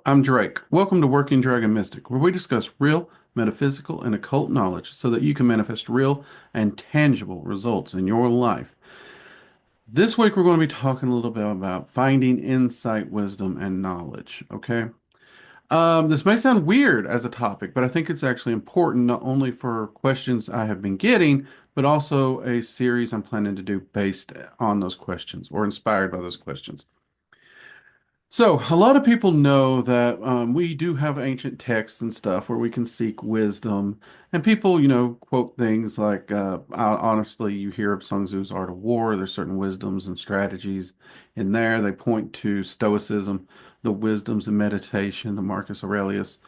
I'm Drake. Welcome to Working Dragon Mystic, where we discuss real, metaphysical, and occult knowledge so that you can manifest real and tangible results in your life. This week, we're going to be talking a little bit about finding insight, wisdom, and knowledge. Okay. This may sound weird as a topic, but I think it's actually important not only for questions I have been getting, but also a series I'm planning to do based on those questions or inspired by those questions. So, a lot of people know that we do have ancient texts and stuff where we can seek wisdom. And people, quote things like, honestly, you hear of Sun Tzu's Art of War. There's certain wisdoms and strategies in there. They point to Stoicism, the wisdoms and meditation, the Marcus Aurelius.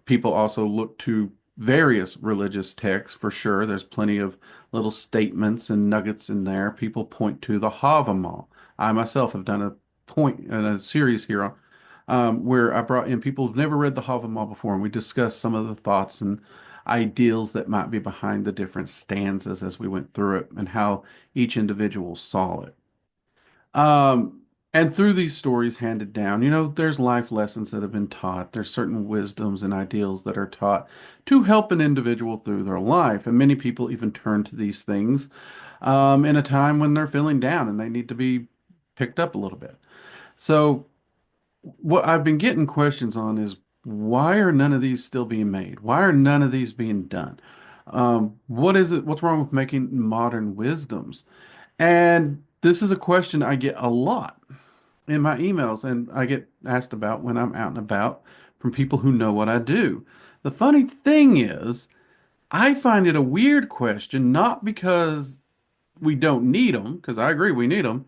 People also look to various religious texts for sure. There's plenty of little statements and nuggets in there. People point to the Havamal. I myself have done a point in a series here where I brought in people who've never read the Havamal before, and we discussed some of the thoughts and ideals that might be behind the different stanzas as we went through it and how each individual saw it. Um, and through these stories handed down, there's life lessons that have been taught. There's certain wisdoms and ideals that are taught to help an individual through their life. And many people even turn to these things in a time when they're feeling down and they need to be picked up a little bit. So, what I've been getting questions on is why are none of these still being made? Why are none of these being done? What is it? What's wrong with making modern wisdoms? And this is a question I get a lot in my emails, and I get asked about when I'm out and about from people who know what I do. The funny thing is, I find it a weird question, not because we don't need them, because I agree we need them,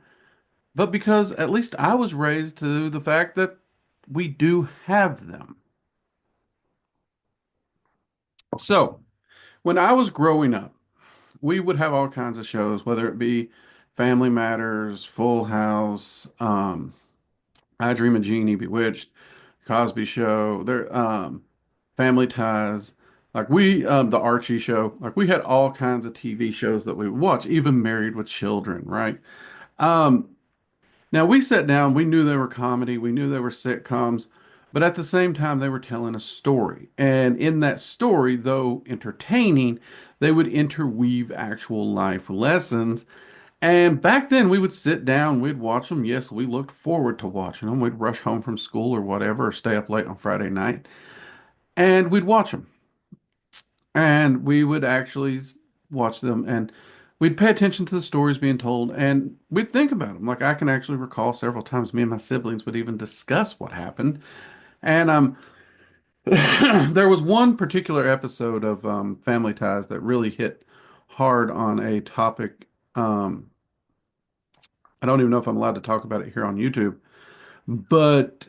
but because at least I was raised to the fact that we do have them. So, when I was growing up, we would have all kinds of shows, whether it be Family Matters, Full House, I Dream of Jeannie, Bewitched, Cosby Show, Family Ties. The Archie Show, like we had all kinds of TV shows that we would watch, even Married with Children, right? Um, Now we sat down, we knew they were comedy, we knew they were sitcoms, but at the same time they were telling a story. And in that story, though entertaining, they would interweave actual life lessons. And back then we would sit down, we'd watch them. Yes, we looked forward to watching them. We'd rush home from school or whatever, or stay up late on Friday night, and we'd watch them. And we would actually watch them and we'd pay attention to the stories being told and we'd think about them. Like I can actually recall several times me and my siblings would even discuss what happened. And there was one particular episode of Family Ties that really hit hard on a topic. I don't even know if I'm allowed to talk about it here on YouTube, but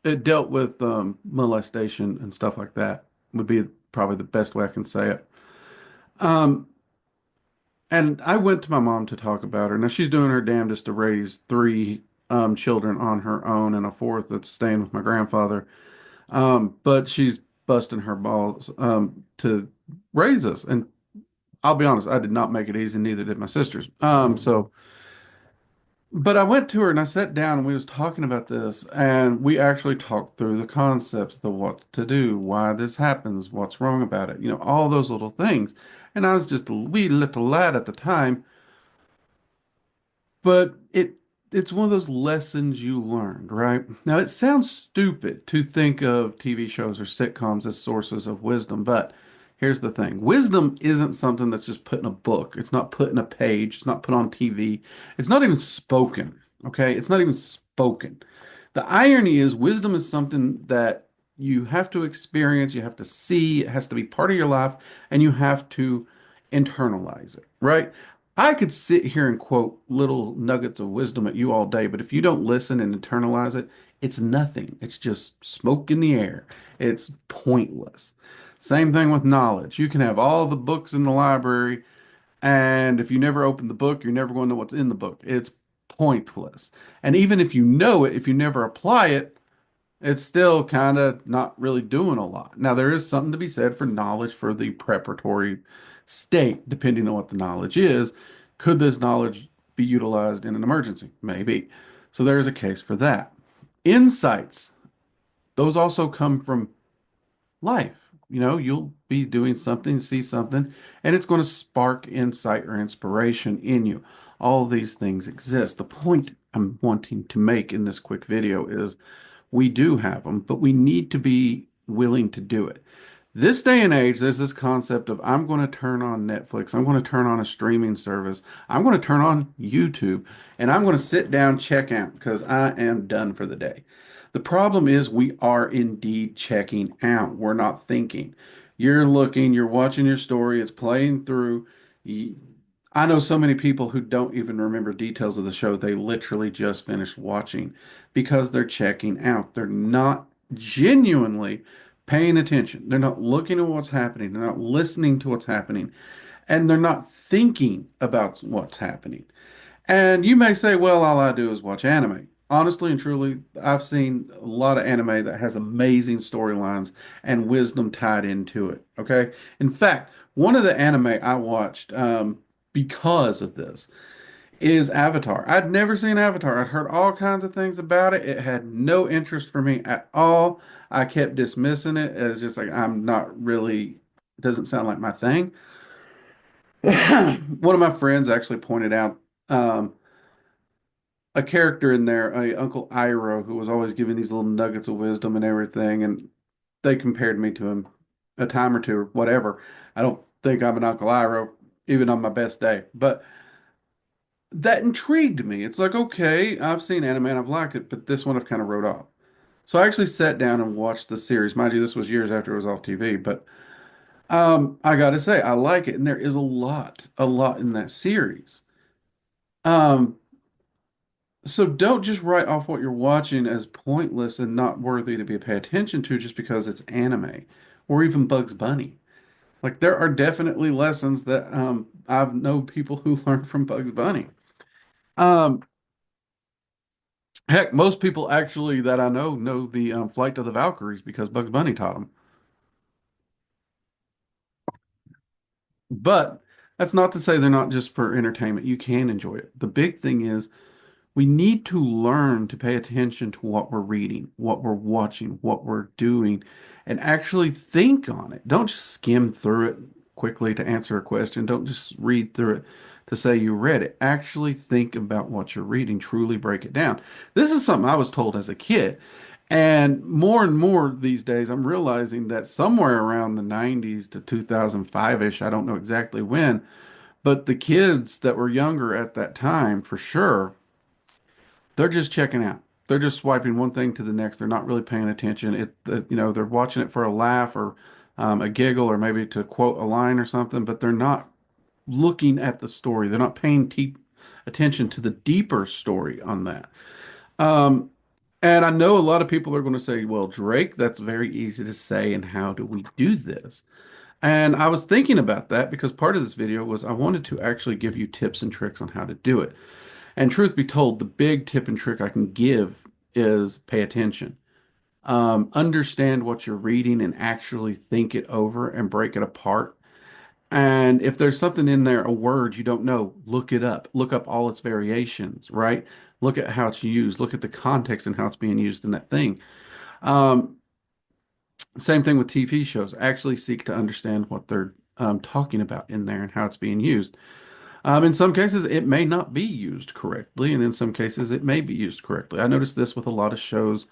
it dealt with molestation and stuff like that, would be probably the best way I can say it. Um, And I went to my mom to talk about her. Now she's doing her damnedest to raise three children on her own and a fourth that's staying with my grandfather. But she's busting her balls to raise us. And I'll be honest, I did not make it easy, neither did my sisters. But I went to her and I sat down and we was talking about this and we actually talked through the concepts, the what to do, why this happens, what's wrong about it, all those little things. And I was just a wee little lad at the time. But it's one of those lessons you learned, right? Now it sounds stupid to think of TV shows or sitcoms as sources of wisdom, but here's the thing. Wisdom isn't something that's just put in a book. It's not put in a page. It's not put on TV. It's not even spoken, okay? It's not even spoken. The irony is wisdom is something that you have to experience, you have to see, it has to be part of your life, and you have to internalize it, right? I could sit here and quote little nuggets of wisdom at you all day, but if you don't listen and internalize it, it's nothing. It's just smoke in the air. It's pointless. Same thing with knowledge. You can have all the books in the library, and if you never open the book, you're never going to know what's in the book. It's pointless. And even if you know it, if you never apply it, it's still kind of not really doing a lot. Now, there is something to be said for knowledge for the preparatory state, depending on what the knowledge is. Could this knowledge be utilized in an emergency? Maybe. So there is a case for that. Insights, those also come from life. You'll be doing something, see something, and it's going to spark insight or inspiration in you. All these things exist. The point I'm wanting to make in this quick video is we do have them, but we need to be willing to do it. This day and age, there's this concept of I'm going to turn on Netflix, I'm going to turn on a streaming service, I'm going to turn on YouTube, and I'm going to sit down, check out because I am done for the day. The problem is we are indeed checking out. We're not thinking. You're looking, you're watching your story, it's playing through. I know so many people who don't even remember details of the show they literally just finished watching because they're checking out. They're not genuinely paying attention. They're not looking at what's happening. They're not listening to what's happening. And they're not thinking about what's happening. And you may say, well, all I do is watch anime. Honestly and truly, I've seen a lot of anime that has amazing storylines and wisdom tied into it. Okay. In fact, one of the anime I watched because of this is Avatar. I'd never seen Avatar. I'd heard all kinds of things about it. It had no interest for me at all. I kept dismissing it as just like I'm not really, doesn't sound like my thing. One of my friends actually pointed out um, a character in there, a Uncle Iroh, who was always giving these little nuggets of wisdom and everything, and they compared me to him a time or two or whatever. I don't think I'm an Uncle Iroh, even on my best day, but that intrigued me. It's like, okay, I've seen anime and I've liked it, but this one I've kind of wrote off. So I actually sat down and watched the series. Mind you, this was years after it was off TV, but I gotta say, I like it, and there is a lot in that series. Um, so don't just write off what you're watching as pointless and not worthy to be paid attention to just because it's anime or even Bugs Bunny. Like there are definitely lessons that I've known people who learn from Bugs Bunny. Um, Heck, most people actually that I know the Flight of the Valkyries because Bugs Bunny taught them. But that's not to say they're not just for entertainment. You can enjoy it. The big thing is we need to learn to pay attention to what we're reading, what we're watching, what we're doing, and actually think on it. Don't just skim through it quickly to answer a question. Don't just read through it to say you read it. Actually think about what you're reading, truly break it down. This is something I was told as a kid. And more these days, I'm realizing that somewhere around the 90s to 2005-ish, I don't know exactly when, but the kids that were younger at that time, for sure, they're just checking out. They're just swiping one thing to the next. They're not really paying attention. They're watching it for a laugh or a giggle or maybe to quote a line or something, but they're not looking at the story. They're not paying attention to the deeper story on that. Um, and I know a lot of people are going to say, well, Drake, that's very easy to say. And how do we do this? And I was thinking about that because part of this video was I wanted to actually give you tips and tricks on how to do it. And truth be told, the big tip and trick I can give is pay attention. Understand what you're reading and actually think it over and break it apart. And if there's something in there, a word you don't know, look it up. Look up all its variations, right? Look at how it's used. Look at the context and how it's being used in that thing. Um, Same thing with TV shows. Actually seek to understand what they're talking about in there and how it's being used. In some cases, it may not be used correctly, and in some cases, it may be used correctly. I noticed this with a lot of shows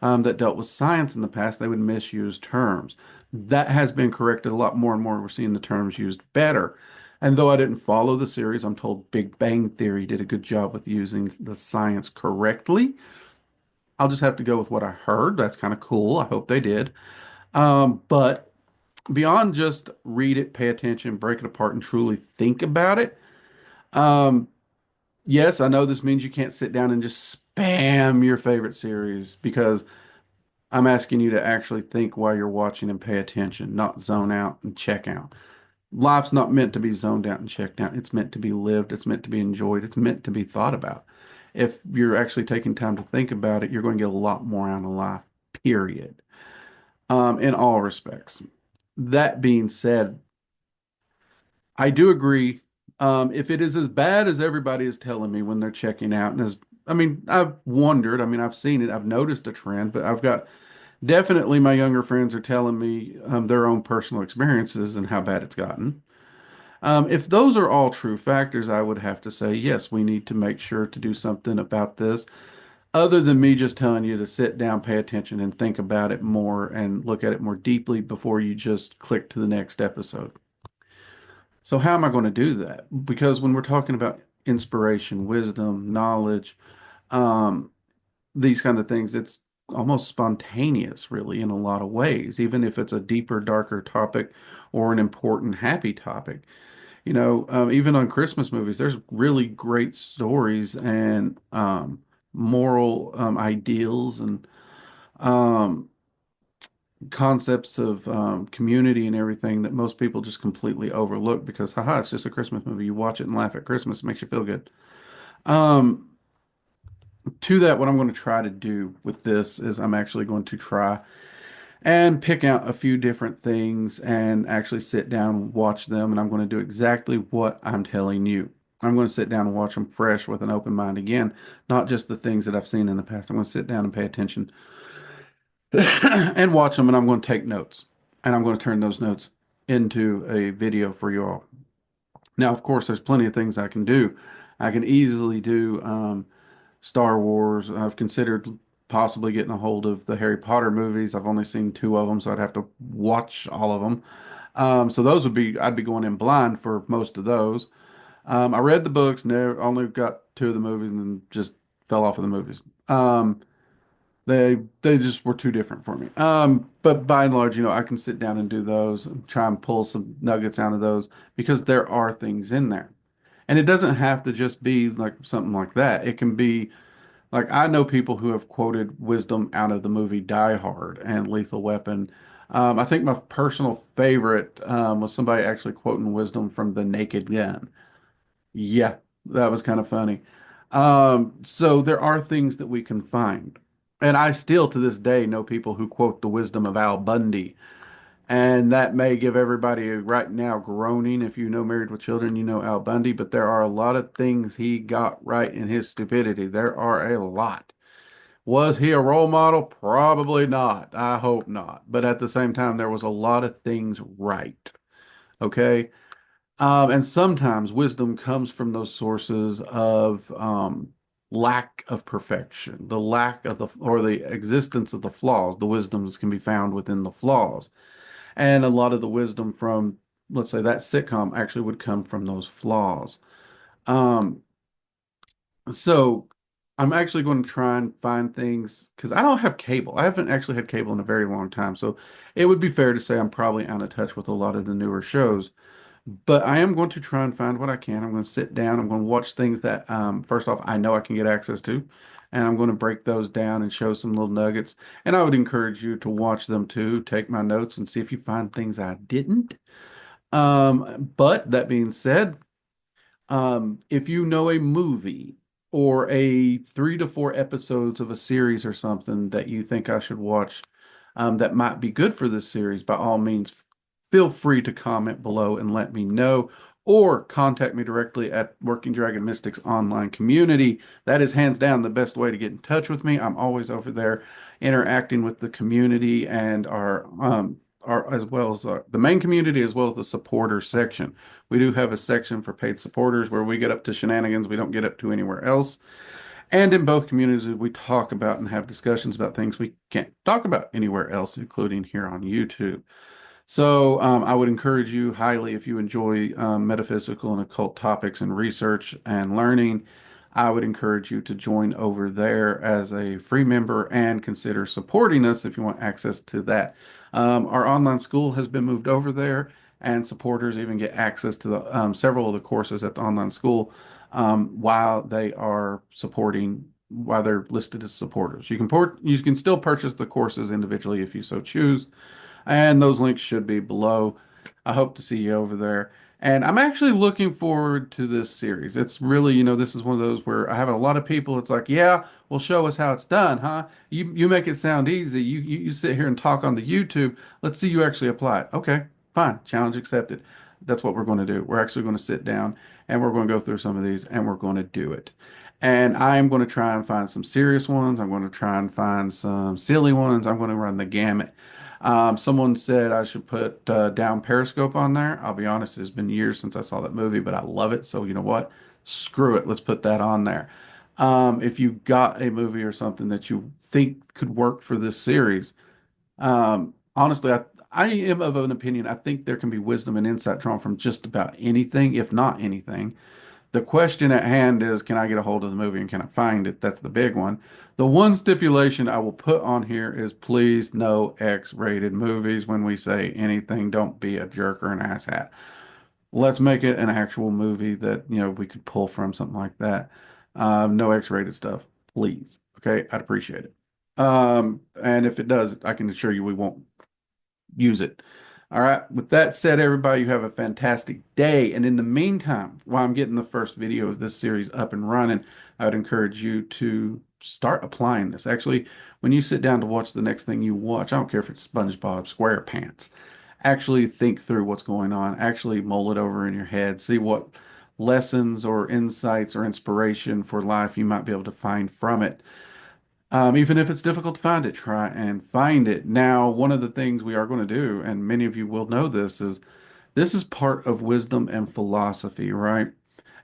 that dealt with science in the past. They would misuse terms. That has been corrected a lot more and more. We're seeing the terms used better. And though I didn't follow the series, I'm told Big Bang Theory did a good job with using the science correctly. I'll just have to go with what I heard. That's kind of cool. I hope they did. But beyond just read it, pay attention, break it apart, and truly think about it. Um, yes, I know this means you can't sit down and just spam your favorite series because I'm asking you to actually think while you're watching and pay attention, not zone out and check out. Life's not meant to be zoned out and checked out. It's meant to be lived. It's meant to be enjoyed. It's meant to be thought about. If you're actually taking time to think about it, you're going to get a lot more out of life, period, in all respects. That being said, I do agree. If it is as bad as everybody is telling me when they're checking out and as I mean, I've wondered. I mean, I've seen it. I've noticed a trend, but I've got definitely my younger friends are telling me their own personal experiences and how bad it's gotten. If those are all true factors, I would have to say, yes, we need to make sure to do something about this, other than me just telling you to sit down, pay attention, and think about it more and look at it more deeply before you just click to the next episode. So, how am I going to do that? Because when we're talking about inspiration, wisdom, knowledge, um, these kind of things, it's almost spontaneous, really, in a lot of ways, even if it's a deeper, darker topic or an important, happy topic. Even on Christmas movies, there's really great stories and moral ideals and um, concepts of community and everything that most people just completely overlook because, haha, it's just a Christmas movie. You watch it and laugh at Christmas, it makes you feel good. Um, to that, what I'm going to try to do with this is I'm actually going to try and pick out a few different things and actually sit down, watch them, and I'm going to do exactly what I'm telling you. I'm going to sit down and watch them fresh with an open mind again, not just the things that I've seen in the past. I'm going to sit down and pay attention and watch them, and I'm going to take notes, and I'm going to turn those notes into a video for you all. Now, of course, there's plenty of things I can do. I can easily do Star Wars. I've considered possibly getting a hold of the Harry Potter movies. I've only seen two of them, so I'd have to watch all of them. So those would be, I'd be going in blind for most of those. I read the books, never only got two of the movies, and then just fell off of the movies. They just were too different for me. But by and large, I can sit down and do those and try and pull some nuggets out of those because there are things in there. And it doesn't have to just be like something like that. It can be like I know people who have quoted wisdom out of the movie Die Hard and Lethal Weapon. I think my personal favorite was somebody actually quoting wisdom from The Naked Gun. Yeah, that was kind of funny. So there are things that we can find. And I still to this day know people who quote the wisdom of Al Bundy. And that may give everybody right now groaning. If you know Married with Children, you know Al Bundy, but there are a lot of things he got right in his stupidity. There are a lot. Was he a role model? Probably not. I hope not. But at the same time, there was a lot of things right. Okay. And sometimes wisdom comes from those sources of lack of perfection, the lack of or the existence of the flaws. The wisdoms can be found within the flaws. And a lot of the wisdom from, let's say, that sitcom actually would come from those flaws. Um, so I'm actually going to try and find things because I don't have cable. I haven't actually had cable in a very long time. So it would be fair to say I'm probably out of touch with a lot of the newer shows. But I am going to try and find what I can. I'm going to sit down. I'm going to watch things that, first off, I know I can get access to. And I'm going to break those down and show some little nuggets. And I would encourage you to watch them too. Take my notes and see if you find things I didn't. But that being said, if you know a movie or a 3 to 4 episodes of a series or something that you think I should watch, that might be good for this series, by all means, feel free to comment below and let me know, or contact me directly at Working Dragon Mystics online community. That is hands down the best way to get in touch with me. I'm always over there interacting with the community and our as well as the main community as well as the supporter section. We do have a section for paid supporters where we get up to shenanigans we don't get up to anywhere else. And in both communities, we talk about and have discussions about things we can't talk about anywhere else, including here on YouTube. So I would encourage you highly if you enjoy metaphysical and occult topics and research and learning. I would encourage you to join over there as a free member and consider supporting us if you want access to that. Our online school has been moved over there, and supporters even get access to several of the courses at the online school while they are supporting, while they're listed as supporters. You can still purchase the courses individually if you so choose. And those links should be below. I hope to see you over there. And I'm actually looking forward to this series. It's really, this is one of those where I have a lot of people. It's like, yeah, well, show us how it's done, huh? You make it sound easy. You sit here and talk on the YouTube. Let's see you actually apply it. Okay, fine. Challenge accepted. That's what we're going to do. We're actually going to sit down and we're going to go through some of these and we're going to do it. And I am going to try and find some serious ones. I'm going to try and find some silly ones. I'm going to run the gamut. Someone said I should put down Periscope on there. I'll be honest, it's been years since I saw that movie, but I love it. So you know what? Screw it. Let's put that on there. If you got a movie or something that you think could work for this series, honestly, I am of an opinion. I think there can be wisdom and insight drawn from just about anything, if not anything. The question at hand is, can I get a hold of the movie and can I find it? That's the big one. The one stipulation I will put on here is please no X-rated movies. When we say anything, don't be a jerk or an asshat. Let's make it an actual movie that, we could pull from, something like that. No X-rated stuff, please. Okay, I'd appreciate it. And if it does, I can assure you we won't use it. All right. With that said, everybody, you have a fantastic day. And in the meantime, while I'm getting the first video of this series up and running, I would encourage you to start applying this. Actually, when you sit down to watch the next thing you watch, I don't care if it's SpongeBob SquarePants, actually think through what's going on, actually mull it over in your head, see what lessons or insights or inspiration for life you might be able to find from it. Even if it's difficult to find it, try and find it. Now, one of the things we are going to do, and many of you will know this is part of wisdom and philosophy, right?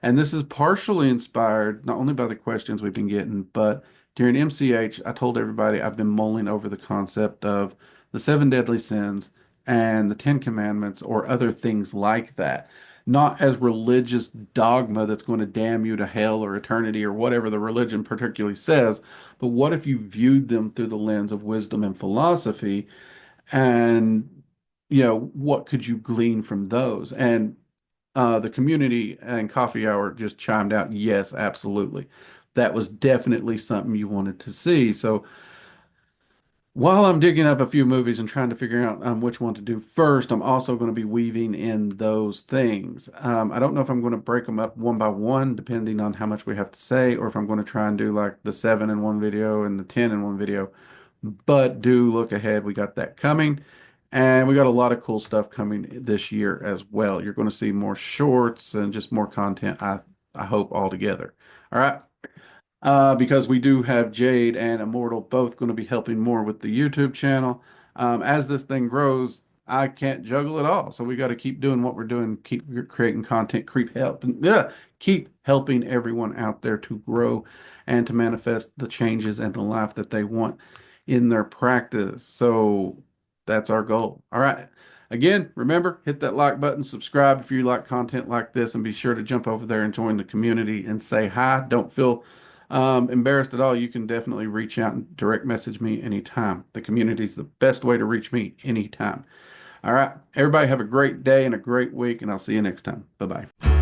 And this is partially inspired not only by the questions we've been getting, but during MCH, I told everybody I've been mulling over the concept of the seven deadly sins and the Ten Commandments or other things like that. Not as religious dogma that's going to damn you to hell or eternity or whatever the religion particularly says, but what if you viewed them through the lens of wisdom and philosophy? And what could you glean from those? And the community and coffee hour just chimed out, yes, absolutely. That was definitely something you wanted to see. So while I'm digging up a few movies and trying to figure out which one to do first, I'm also going to be weaving in those things. I don't know if I'm going to break them up one by one, depending on how much we have to say, or if I'm going to try and do like the seven in one video and the 10 in one video. But do look ahead. We got that coming. And we got a lot of cool stuff coming this year as well. You're going to see more shorts and just more content, I hope, all together. All right. Because we do have Jade and Immortal both going to be helping more with the YouTube channel. As this thing grows, I can't juggle it all. So we got to keep doing what we're doing, keep creating content, keep helping everyone out there to grow and to manifest the changes and the life that they want in their practice. So that's our goal. All right. Again, remember, hit that like button, subscribe if you like content like this, and be sure to jump over there and join the community and say hi. Don't feel embarrassed at all. You can definitely reach out and direct message me anytime. The community is the best way to reach me anytime. All right. Everybody have a great day and a great week, and I'll see you next time. Bye-bye.